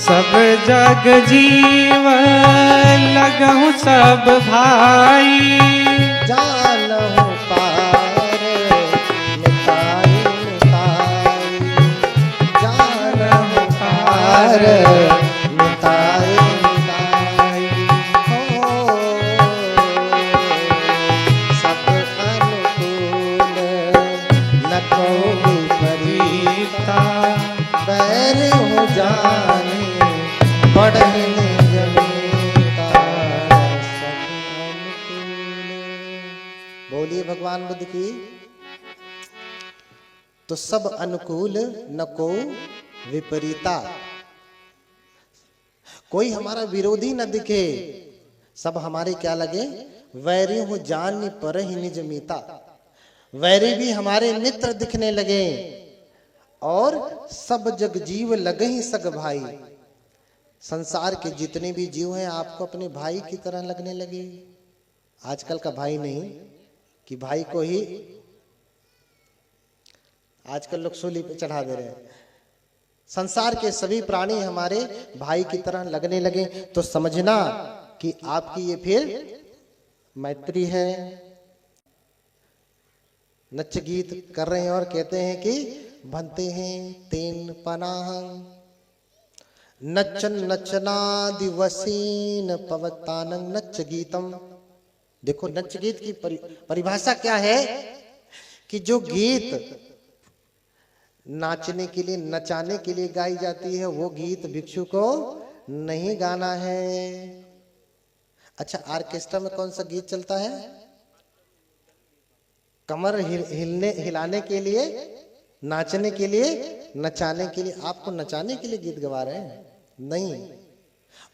सब जग जीव लगहु सब भाई, जानहु पार मिताई मिताई, जानहु पार मिताई मिताई। हो सब अनुकूल न कोई विपरीता, बैर हो जाने बढ़ने जमीता, सब अनुकूल। बोलिए भगवान बुद्ध की। तो सब अनुकूल न को विपरीता, कोई हमारा विरोधी न दिखे, सब हमारे क्या लगे, वैरी हो जान पर ही निज मीता। वैरी भी हमारे मित्र दिखने लगे और सब जग जीव लगे ही सग भाई। संसार के जितने भी जीव हैं आपको अपने भाई की तरह लगने लगे। आजकल का भाई नहीं कि भाई को ही आजकल लोग सूली पे चढ़ा दे रहे हैं। संसार के सभी प्राणी हमारे भाई की तरह लगने लगे तो समझना कि आपकी ये फिर मैत्री है। नच गीत कर रहे हैं और कहते हैं कि बनते हैं तेन पनाहं, नचन नचना दिवसीन पवतानं नच गीतम। देखो नच गीत की परिभाषा क्या है कि जो गीत नाचने के लिए नचाने के लिए गाई जाती है वो गीत भिक्षु को नहीं गाना है। अच्छा ऑर्केस्ट्रा में कौन सा गीत चलता है, कमर हिलाने के लिए, नाचने के लिए, नचाने के लिए। आपको नचाने के लिए गीत गवा रहे हैं नहीं।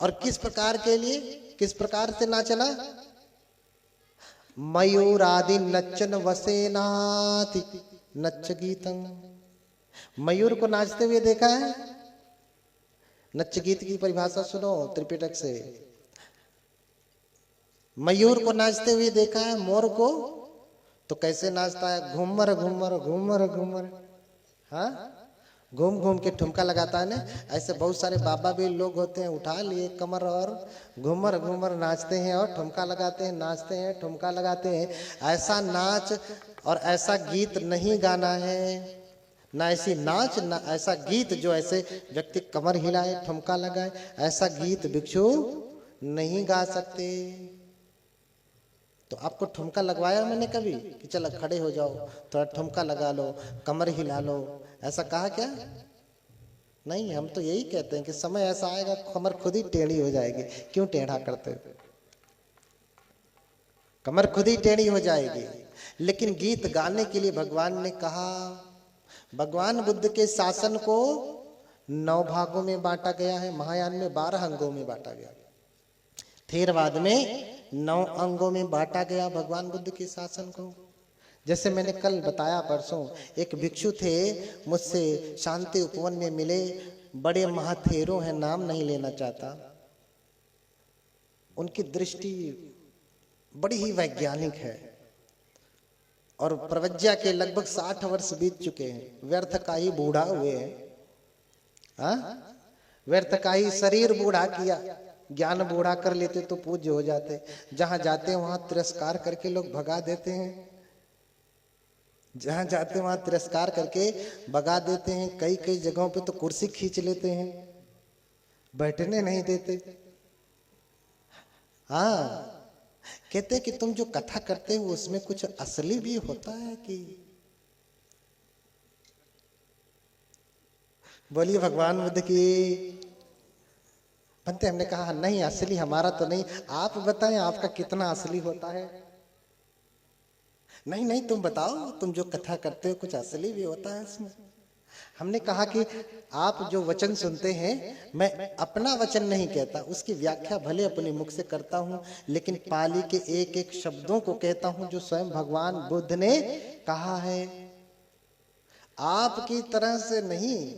और किस प्रकार के लिए, किस प्रकार से नाचना, मयूर आदि नच्चन वसेनाति नच गीतम। मयूर को नाचते हुए देखा है। नच गीत की परिभाषा सुनो त्रिपिटक से। मयूर को नाचते हुए देखा है, मोर को तो कैसे नाचता है, घूमर घूमर घूमर घूमर, हाँ घूम घूम के ठुमका लगाता है ना। ऐसे बहुत सारे बाबा भी लोग होते हैं, उठा लिए कमर और घूमर घूमर नाचते हैं और ठुमका लगाते हैं, नाचते हैं ठुमका लगाते हैं। ऐसा नाच और ऐसा गीत नहीं गाना है, ना ऐसी नाच ना ऐसा गीत जो ऐसे व्यक्ति कमर हिलाए ठुमका लगाए, ऐसा गीत भिक्षु नहीं गा सकते। तो आपको ठुमका लगवाया मैंने कभी कि चलो खड़े हो जाओ, थोड़ा ठुमका लगा लो, कमर हिला लो, ऐसा कहा क्या? नहीं, हम तो यही कहते हैं कि समय ऐसा आएगा कमर खुद ही टेढ़ी हो जाएगी। क्यों टेढ़ा करते हो, कमर खुद ही टेढ़ी हो जाएगी। लेकिन गीत गाने के लिए भगवान ने कहा। भगवान बुद्ध के शासन को 9 भागों में बांटा गया है, महायान में 12 अंगों में बांटा गया, थेरवाद में 9 अंगों में बांटा गया भगवान बुद्ध के शासन को। जैसे मैंने कल बताया परसों, एक भिक्षु थे मुझसे शांति उपवन में मिले, बड़े महाथेरो हैं, नाम नहीं लेना चाहता। उनकी दृष्टि बड़ी ही वैज्ञानिक है और प्रवज्ञा के लगभग 60 वर्ष बीत चुके हैं। व्यर्थ का ही बूढ़ा हुए हैं, हाँ व्यर्थ का ही शरीर बूढ़ा किया। ज्ञान बूढ़ा कर लेते तो पूज्य हो जाते। जहां जाते हैं वहां तिरस्कार करके लोग भगा देते हैं, जहां जाते हैं वहां तिरस्कार करके भगा देते हैं। कई कई जगहों पे तो कुर्सी खींच लेते हैं, बैठने नहीं देते। हाँ कहते कि तुम जो कथा करते हो उसमें कुछ असली भी होता है कि? बोलिए भगवान बुद्ध की। बनते हमने कहा नहीं, असली हमारा तो नहीं, आप बताएं आपका कितना असली होता है। नहीं नहीं तुम बताओ, तुम जो कथा करते हो कुछ असली भी होता है इसमें। हमने कहा कि आप जो वचन सुनते हैं, मैं अपना वचन नहीं कहता, उसकी व्याख्या भले अपने मुख से करता हूं, लेकिन पाली के एक एक शब्दों को कहता हूं जो स्वयं भगवान बुद्ध ने कहा है। आपकी तरह से नहीं,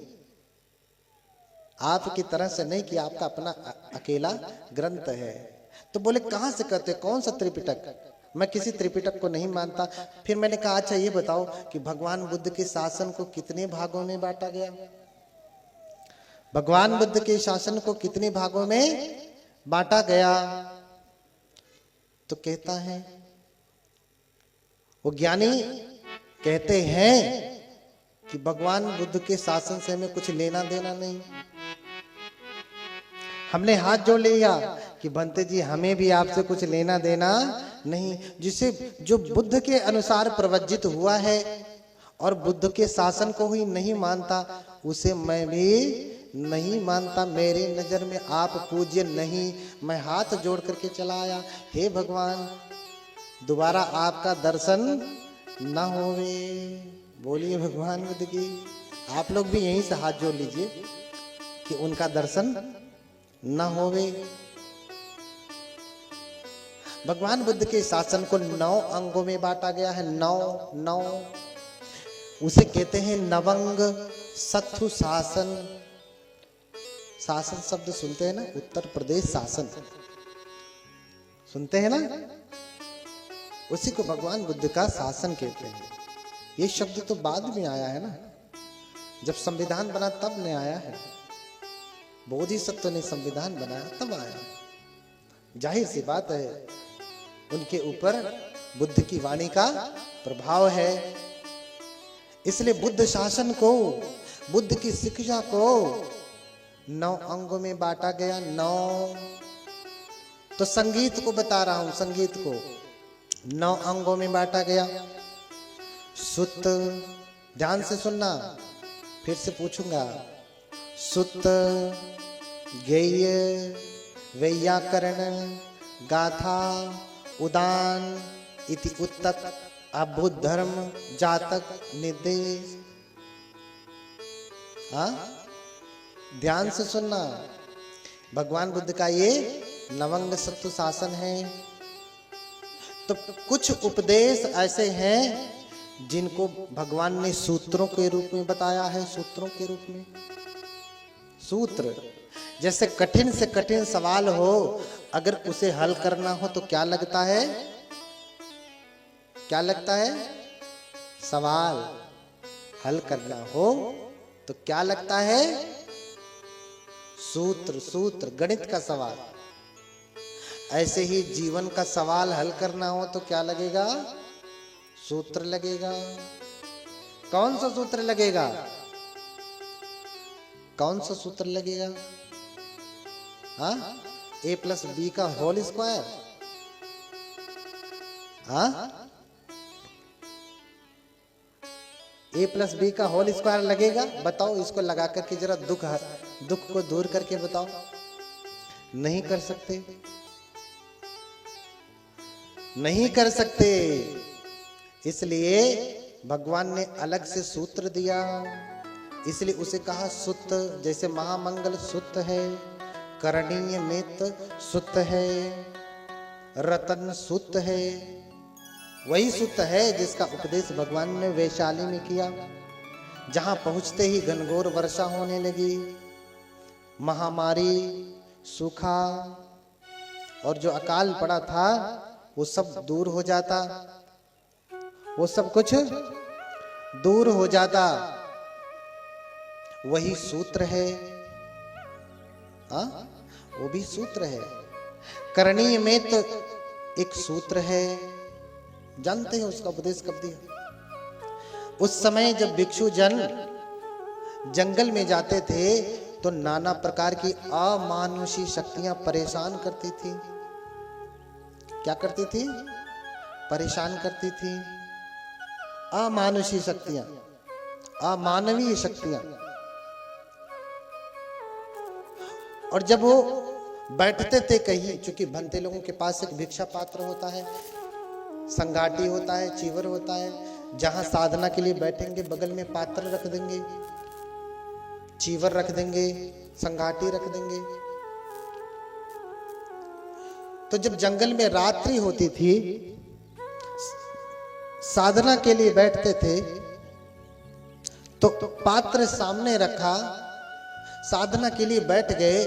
आपकी तरह से नहीं कि आपका अपना अकेला ग्रंथ है। तो बोले कहां से कहते, कौन सा त्रिपिटक? मैं किसी त्रिपिटक को नहीं मानता। फिर मैंने कहा अच्छा ये बताओ कि भगवान बुद्ध के शासन को कितने भागों में बांटा गया? भगवान बुद्ध के शासन को कितने भागों में बांटा गया? तो कहता है, वो ज्ञानी कहते हैं कि भगवान बुद्ध के शासन से हमें कुछ लेना देना नहीं। हमने हाथ जोड़ लिया कि बनते जी हमें भी आपसे कुछ लेना देना नहीं। जिसे जो बुद्ध के अनुसार प्रवज्जित हुआ है और बुद्ध के शासन को ही नहीं मानता, उसे मैं भी नहीं मानता। मेरी नजर में आप पूज्य नहीं। मैं हाथ जोड़ करके चला आया, हे भगवान दोबारा आपका दर्शन न होवे। बोलिए भगवान बुद्ध की। आप लोग भी यहीं से हाथ जोड़ लीजिए कि उनका दर्शन न होवे। भगवान बुद्ध के शासन को 9 अंगों में बांटा गया है। 9 उसे कहते हैं नवंग सत्थु शासन। शासन शब्द सुनते हैं ना, उत्तर प्रदेश शासन सुनते हैं ना, उसी को भगवान बुद्ध का शासन कहते हैं। ये शब्द तो बाद में आया है ना, जब संविधान बना तब नहीं आया है। बोधिसत्व ने संविधान बनाया तब आया। जाहिर सी बात है उनके ऊपर बुद्ध की वाणी का प्रभाव है। इसलिए बुद्ध शासन को, बुद्ध की शिक्षा को 9 अंगों में बांटा गया। 9 तो संगीत को बता रहा हूं, संगीत को 9 अंगों में बांटा गया। सुत, ध्यान से सुनना, फिर से पूछूंगा। सुत, गेय, वैयाकरण, गाथा, उदान इति उत्तक, अभूत धर्म, जातक, निर्देश। ध्यान से सुनना, भगवान बुद्ध का ये नवंग सत्व शासन है। तो कुछ उपदेश ऐसे हैं जिनको भगवान ने सूत्रों के रूप में बताया है। सूत्रों के रूप में, सूत्र जैसे कठिन से कठिन सवाल हो, अगर उसे हल करना हो तो क्या लगता है? क्या लगता है? सवाल। हल करना हो तो क्या लगता है? सूत्र। सूत्र गणित का सवाल। ऐसे ही जीवन का सवाल हल करना हो तो क्या लगेगा? सूत्र लगेगा। कौन सा सूत्र लगेगा? कौन सा सूत्र लगेगा? A+B का होल स्क्वायर। A+B का होल स्क्वायर लगेगा? बताओ, इसको लगा करके जरा दुख को दूर करके बताओ। नहीं कर सकते, नहीं कर सकते। इसलिए भगवान ने अलग से सूत्र दिया, इसलिए उसे कहा सुत। जैसे महामंगल सुत है, करणीय मित सुत है, रतन सुत है। वही सुत है जिसका उपदेश भगवान ने वैशाली में किया। जहां पहुंचते ही घनघोर वर्षा होने लगी, महामारी, सूखा और जो अकाल पड़ा था वो सब दूर हो जाता, वो सब कुछ दूर हो जाता। वही सूत्र है। वो भी सूत्र है। करणीय में तो एक सूत्र है। जानते हैं उसका उपदेश कब दिया? उस समय जब भिक्षु जन जंगल में जाते थे तो नाना प्रकार की अमानुषी शक्तियां परेशान करती थी। क्या करती थी? परेशान करती थी। अमानुषी शक्तियां, अमानवीय शक्तियां। और जब वो बैठते थे कहीं, चूंकि भंते लोगों के पास एक भिक्षा पात्र होता है, संगाटी होता है, चीवर होता है, जहां साधना के लिए बैठेंगे बगल में पात्र रख देंगे, चीवर रख देंगे, संगाटी रख देंगे। तो जब जंगल में रात्रि होती थी, साधना के लिए बैठते थे, तो पात्र सामने रखा, साधना के लिए बैठ गए,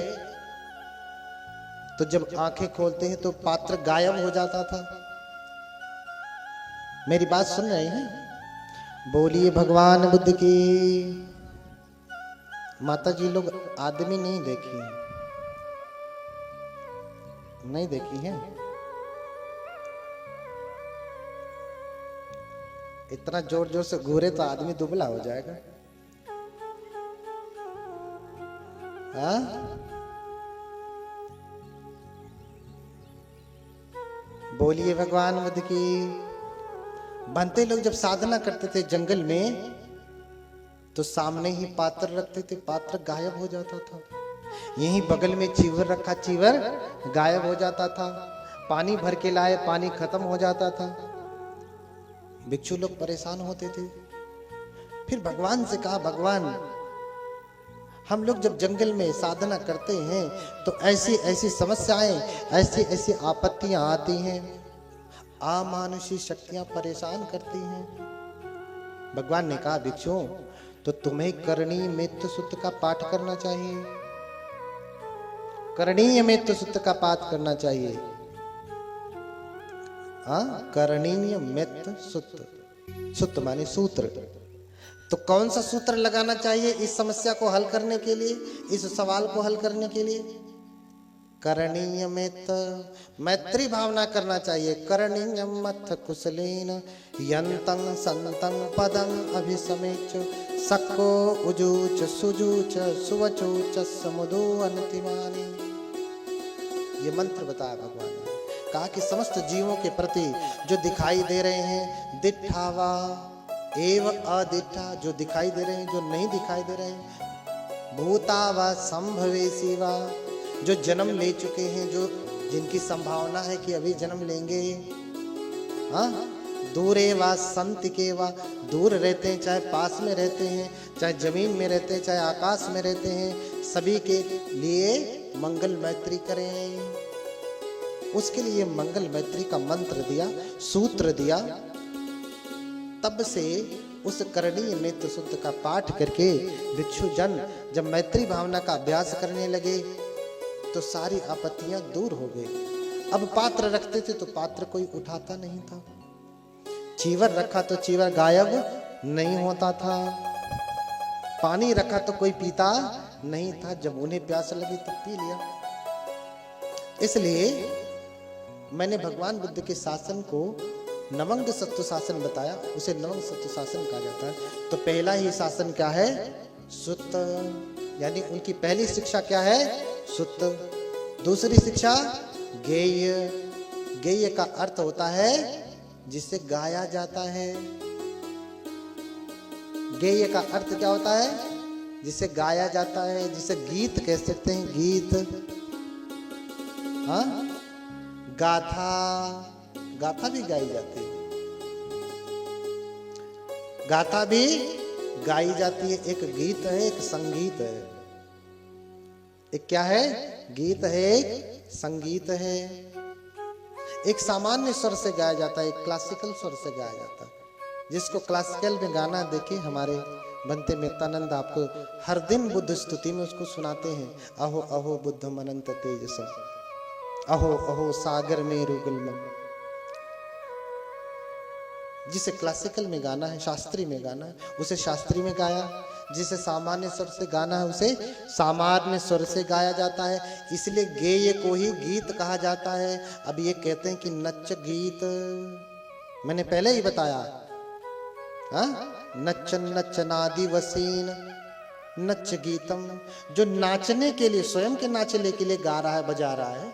तो जब आंखें खोलते हैं तो पात्र गायब हो जाता था। मेरी बात सुन रहे हैं? बोलिए भगवान बुद्ध की। माता जी लोग आदमी नहीं देखी है, नहीं देखी है। इतना जोर जोर से घूरे तो आदमी दुबला हो जाएगा। हाँ, बोलिए भगवान बुद्ध की। बनते लोग जब साधना करते थे जंगल में तो सामने ही पात्र रखते थे, पात्र गायब हो जाता था। यहीं बगल में चीवर रखा, चीवर गायब हो जाता था। पानी भर के लाए, पानी खत्म हो जाता था। भिक्षु लोग परेशान होते थे। फिर भगवान से कहा, भगवान हम लोग जब जंगल में साधना करते हैं तो ऐसी ऐसी समस्याएं, ऐसी ऐसी आपत्तियां आती हैं, अमानुषी शक्तियां परेशान करती हैं। भगवान ने कहा, भिक्षुओं तो तुम्हें करणीय मेत्त सूत्र का पाठ करना चाहिए, करणीय मेत्त सूत्र का पाठ करना चाहिए। करणीय मेत्त सूत्र, सूत्र माने सूत्र। तो कौन सा सूत्र लगाना चाहिए इस समस्या को हल करने के लिए, इस सवाल को हल करने के लिए? करणीय मेत्त, मैत्री भावना करना चाहिए। करणीय मथ कुशलेन यंतं संतं पदं अभिसमेच सक्को उजूच सुजूच सुवचूच समुदो अनतिमानी। ये मंत्र बताया भगवान ने। कहा कि समस्त जीवों के प्रति जो दिखाई दे रहे हैं, दिट्ठावा एव अदिट्ठा, जो दिखाई दे रहे हैं, जो नहीं दिखाई दे रहे हैं, भूतावा संभवेशीवा, जो जन्म ले चुके हैं, जो जिनकी संभावना है कि अभी जन्म लेंगे, दूरे वा संत के वा, दूर रहते हैं, चाहे पास में रहते हैं, चाहे जमीन में रहते हैं, चाहे आकाश में रहते हैं, सभी के लिए मंगल मैत्री करें। उसके लिए मंगल मैत्री का मंत्र दिया, सूत्र दिया। तब से उस करणीय मेत्त सूत्र का पाठ करके भिक्षु जन जब मैत्री भावना का अभ्यास करने लगे तो सारी आपत्तियां दूर हो गई। अब पात्र रखते थे तो पात्र कोई उठाता नहीं था, चीवर रखा तो चीवर गायब नहीं होता था, पानी रखा तो कोई पीता नहीं था, जब उन्हें प्यास लगी तब पी लिया। इसलिए मैंने भगवान बुद्ध के शासन को नवंग सत्व शासन बताया, उसे नवंग सत्व शासन कहा जाता है। तो पहला ही शासन क्या है? सुत्त, यानी उनकी पहली शिक्षा क्या है? सुत्त। दूसरी शिक्षा गेय। गेय का अर्थ होता है जिसे गाया जाता है। गेय का अर्थ क्या होता है? जिसे गाया जाता है, जिसे गीत कह सकते हैं, गीत। हाँ, गाथा, गाथा भी गाई जाती है, गाथा भी गाई जाती है। एक गीत है, एक संगीत है। एक क्या है? गीत है, एक संगीत है। एक सामान्य स्वर से गाया जाता है, एक क्लासिकल स्वर से गाया जाता है। जिसको क्लासिकल में गाना देखे हमारे बनते मेहतानंद आपको हर दिन बुद्ध स्तुति में उसको सुनाते हैं। अहो अहो बुद्धम अनंत तेजसम, अहो अहो सागर में रुगलम। जिसे क्लासिकल में गाना है, शास्त्रीय में गाना है, उसे शास्त्रीय में गाया। जिसे सामान्य स्वर से गाना है उसे सामान्य स्वर से गाया जाता है। इसलिए गेय को ही गीत कहा जाता है। अब ये कहते हैं कि नच गीत, मैंने पहले ही बताया, नच्चन नच्चनादि वसीन नच गीतम। जो नाचने के लिए, स्वयं के नाचने के लिए गा रहा है, बजा रहा है,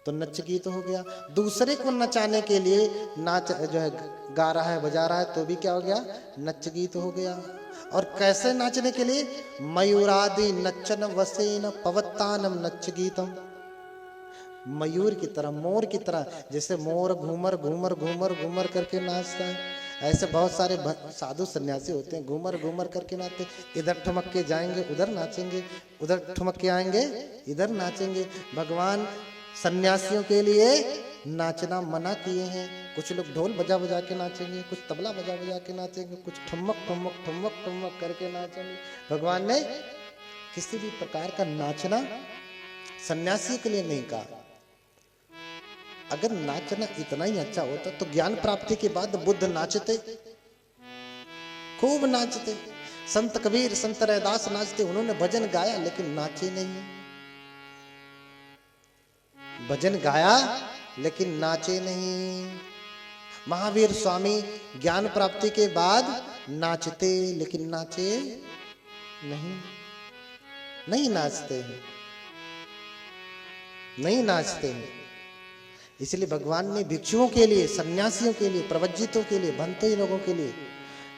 तो नच गीत हो गया। दूसरे को नचाने के लिए नाच जो है गा रहा है, बजा रहा है, तो भी क्या हो गया? नच गीत हो गया। और कैसे नाचने के लिए? मयूरादि नच्चन वसेन पवत्तानम नच गीतम। मयूर की तरह, मोर की तरह, जैसे मोर घूमर घूमर घूमर घूमर करके नाचता है, ऐसे बहुत सारे साधु सन्यासी होते हैं, घूमर घूमर करके नाचते। इधर ठुमक के जाएंगे उधर नाचेंगे, उधर ठुमक के आएंगे इधर नाचेंगे। भगवान सन्यासियों के लिए नाचना मना किए हैं। कुछ लोग ढोल बजा बजा के नाचेंगे, कुछ तबला बजा बजा के नाचेंगे, कुछ ठुमक ठुमक ठुमक ठुमक करके नाचेंगे। भगवान ने किसी भी प्रकार का नाचना सन्यासी के लिए नहीं कहा। अगर नाचना इतना ही अच्छा होता तो ज्ञान प्राप्ति के बाद बुद्ध नाचते, खूब नाचते। संत कबीर संत रैदास नाचते, उन्होंने भजन गाया लेकिन नाचे नहीं। भजन गाया लेकिन नाचे नहीं। महावीर स्वामी ज्ञान प्राप्ति के बाद नाचते लेकिन नाचे नहीं। नहीं नाचते हैं, नहीं नाचते हैं। इसलिए भगवान ने भिक्षुओं के लिए, सन्यासियों के लिए, प्रवज्जितों के लिए, भंते लोगों के लिए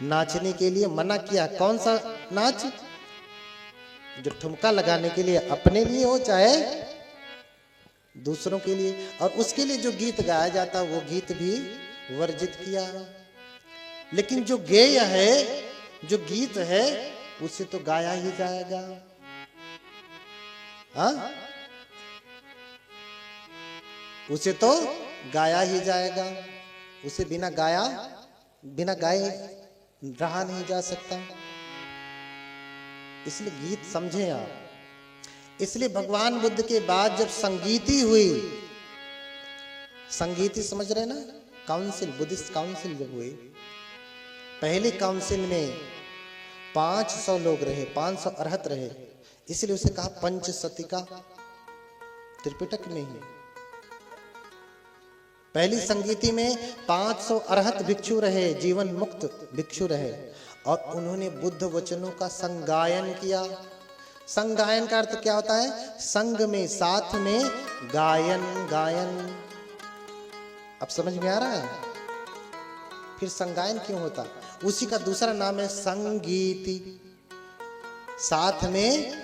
नाचने के लिए मना किया। कौन सा नाच? जो ठुमका लगाने के लिए अपने लिए हो चाहे दूसरों के लिए, और उसके लिए जो गीत गाया जाता वो गीत भी वर्जित किया। लेकिन जो गेय है, जो गीत है, उसे तो गाया ही जाएगा। हाँ, उसे तो गाया ही जाएगा। उसे बिना गाए रहा नहीं जा सकता। इसलिए गीत समझें आप। इसलिए भगवान बुद्ध के बाद जब संगीति हुई, संगीति समझ रहे ना, काउंसिल, बुद्धिस्ट काउंसिल जब हुई, पहले काउंसिल में 500 लोग रहे, 500 अरहत रहे। इसलिए उसे कहा पंचसतिका, त्रिपिटक में ही। पहली संगीति में 500 अरहत भिक्षु रहे, जीवन मुक्त भिक्षु रहे, और उन्होंने बुद्ध वचनों का संगायन किया। संगायन का अर्थ क्या होता है? संग में, साथ में गायन। गायन अब समझ में आ रहा है? फिर संगायन क्यों होता? उसी का दूसरा नाम है संगीति। साथ में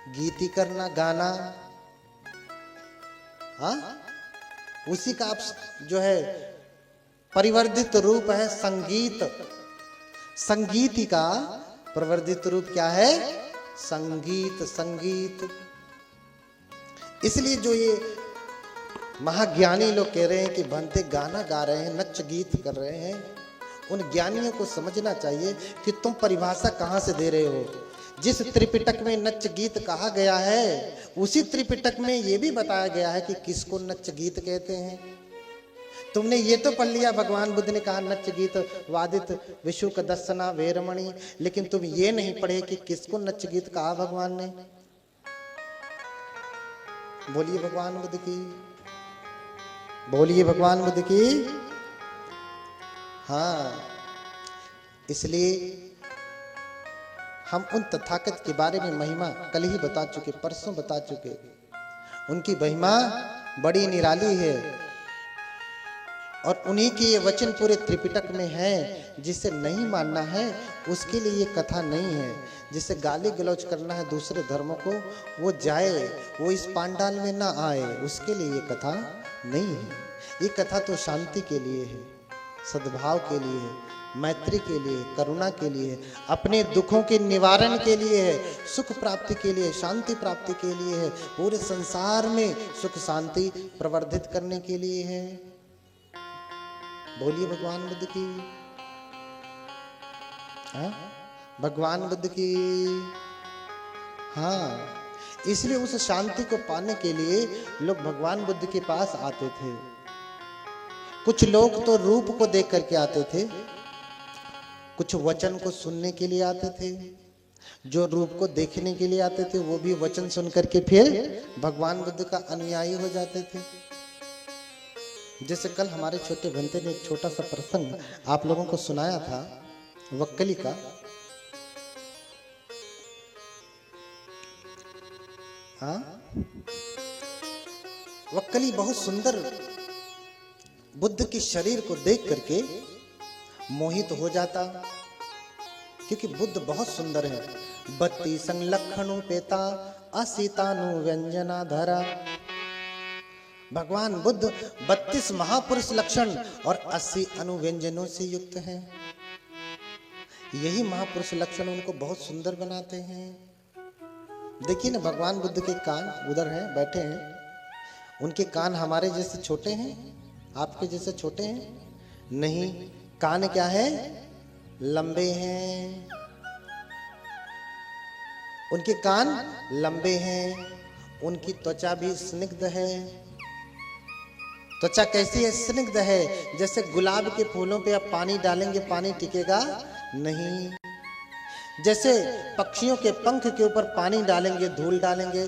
गीति करना, गाना। हाँ, उसी का आप जो है परिवर्धित रूप है संगीत। संगीति का परिवर्धित रूप क्या है? संगीत। संगीत। इसलिए जो ये महाज्ञानी लोग कह रहे हैं कि भंते गाना गा रहे हैं, नच गीत कर रहे हैं, उन ज्ञानियों को समझना चाहिए कि तुम परिभाषा कहां से दे रहे हो। जिस त्रिपिटक में नच गीत कहा गया है, उसी त्रिपिटक में यह भी बताया गया है कि किसको नच गीत कहते हैं। तुमने ये तो पढ़ लिया, भगवान बुद्ध ने कहा नच गीत वादित विशुक दर्शना वेरमणि, लेकिन तुम ये नहीं पढ़े कि किसको नच गीत कहा भगवान ने। बोलिए भगवान बुद्ध की, बोलिए भगवान बुद्ध की। हाँ, इसलिए हम उन तथागत के बारे में महिमा कल ही बता चुके, परसों बता चुके। उनकी महिमा बड़ी निराली है, और उन्हीं के ये वचन पूरे त्रिपिटक में है। जिसे नहीं मानना है उसके लिए ये कथा नहीं है। जिसे गाली गलौज करना है दूसरे धर्मों को, वो जाए, वो इस पांडाल में ना आए, उसके लिए ये कथा नहीं है। ये कथा तो शांति के लिए है, सद्भाव के लिए है, मैत्री के लिए, करुणा के लिए, अपने दुखों के निवारण के लिए है, सुख प्राप्ति के लिए, शांति प्राप्ति के लिए है, पूरे संसार में सुख शांति प्रवर्धित करने के लिए है। बोलिए भगवान बुद्ध की। हाँ, भगवान बुद्ध की। हाँ, इसलिए उस शांति को पाने के लिए लोग भगवान बुद्ध के पास आते थे। कुछ लोग तो रूप को देख करके आते थे, कुछ वचन को सुनने के लिए आते थे। जो रूप को देखने के लिए आते थे वो भी वचन सुन करके फिर भगवान बुद्ध का अनुयायी हो जाते थे। जैसे कल हमारे छोटे भंते ने एक छोटा सा प्रसंग आप लोगों को सुनाया था वक्कली का। हाँ, वक्कली बहुत सुंदर बुद्ध के शरीर को देख करके मोहित हो जाता, क्योंकि बुद्ध बहुत सुंदर है। 32 लक्षणों पेता असीतानु व्यंजना धरा। भगवान बुद्ध 32 महापुरुष लक्षण और 80 अनुव्यंजनों से युक्त हैं। यही महापुरुष लक्षण उनको बहुत सुंदर बनाते हैं। देखिए ना, भगवान बुद्ध के कान उधर हैं, बैठे हैं। उनके कान हमारे जैसे छोटे हैं, आपके जैसे छोटे हैं? नहीं, कान क्या है? लंबे हैं। उनके कान लंबे हैं। उनकी त्वचा भी स्निग्ध है। त्वचा कैसी है? स्निग्ध है। जैसे गुलाब के फूलों पे आप पानी डालेंगे पानी टिकेगा नहीं। जैसे पक्षियों के पंख के ऊपर पानी डालेंगे, धूल डालेंगे,